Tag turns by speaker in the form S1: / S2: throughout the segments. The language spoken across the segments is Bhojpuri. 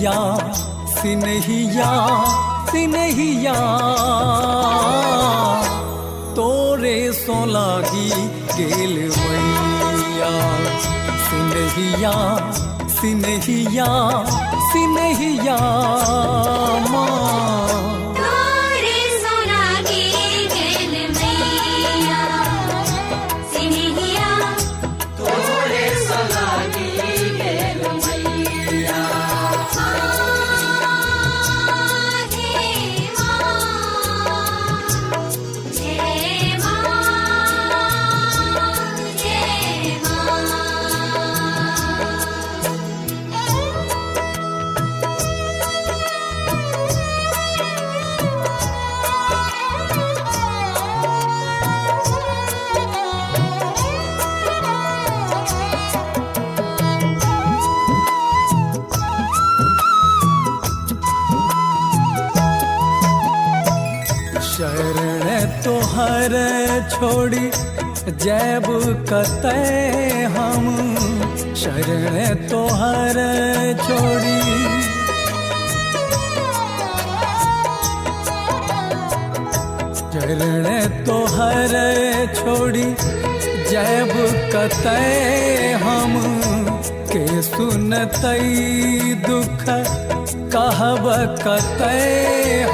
S1: सिनहिया सिनहिया सिनहिया तोरे सोलागी गेल मैया सिनहिया सिनहिया सिनहिया माँ शरण तोहर छोड़ी जैब कतै हम शरण तोहर छोड़ी शरण तोहर छोड़ी जैब कतै हम के सुनतै दुख कहब कतै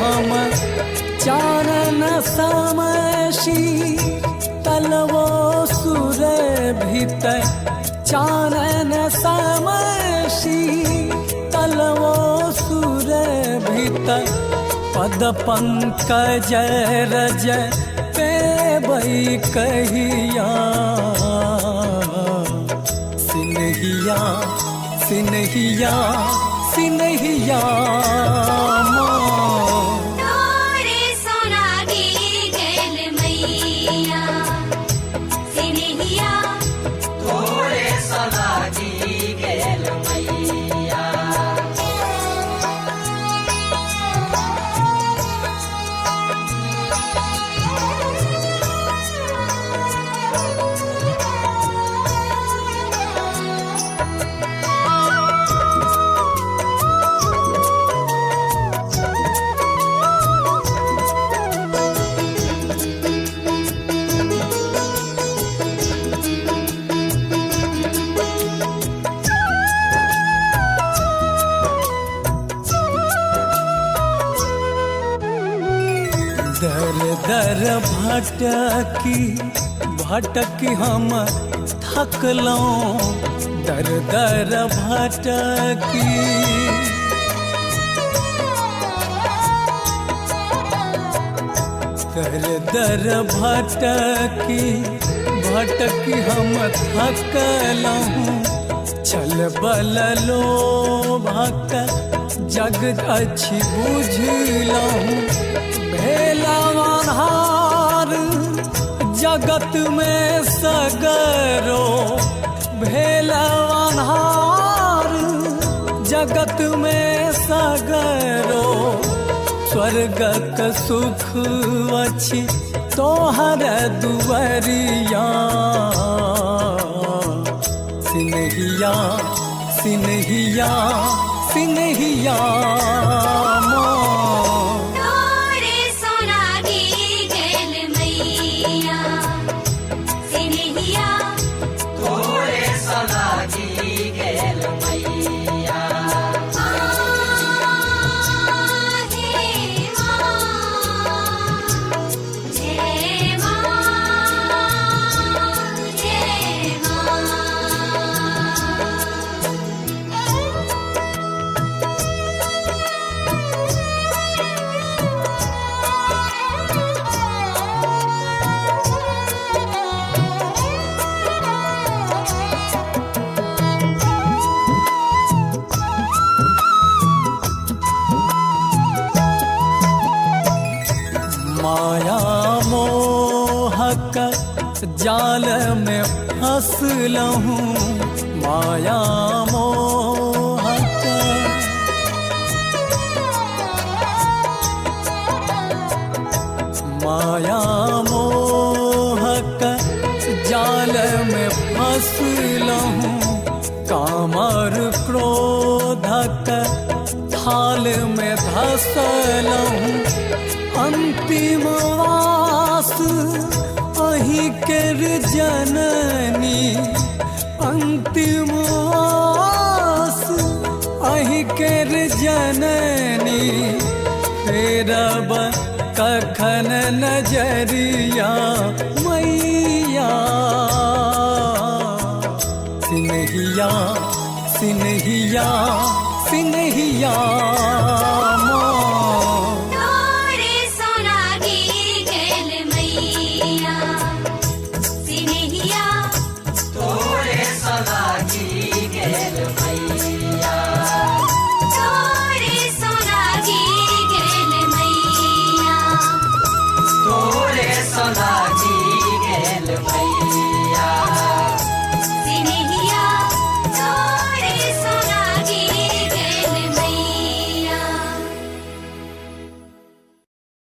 S1: हम चानन समशी तलवो सुर भीत चानन समशी तलवो सुर भीत पद पंकज रज पेबै कहिया सिनहिया सिनहिया सिनहिया दर दर भटकी भटकी हम थकलौं दर दर भटकी दर दर भटकी भटकी हम थकलौं छल बल लोभक जग अछि बुझलौं भेलवान्हार जगत में सगरो भेलवान्हार जगत में सगरो स्वर्गक सुख अछि तोहर दुवरिया सिनहिया सिनहिया सिनहिया माया मोहक जाल में फंसलहूँ माया मोहक माया मोहक जाल में फंसलहूँ कामर क्रोधक हाल में धसलहूँ अंतिम वास अहीं केर जननी अंतिम वास अहीं केर जननी फेरब कखन नजरिया मैया सिनहिया सिनहिया सिनहिया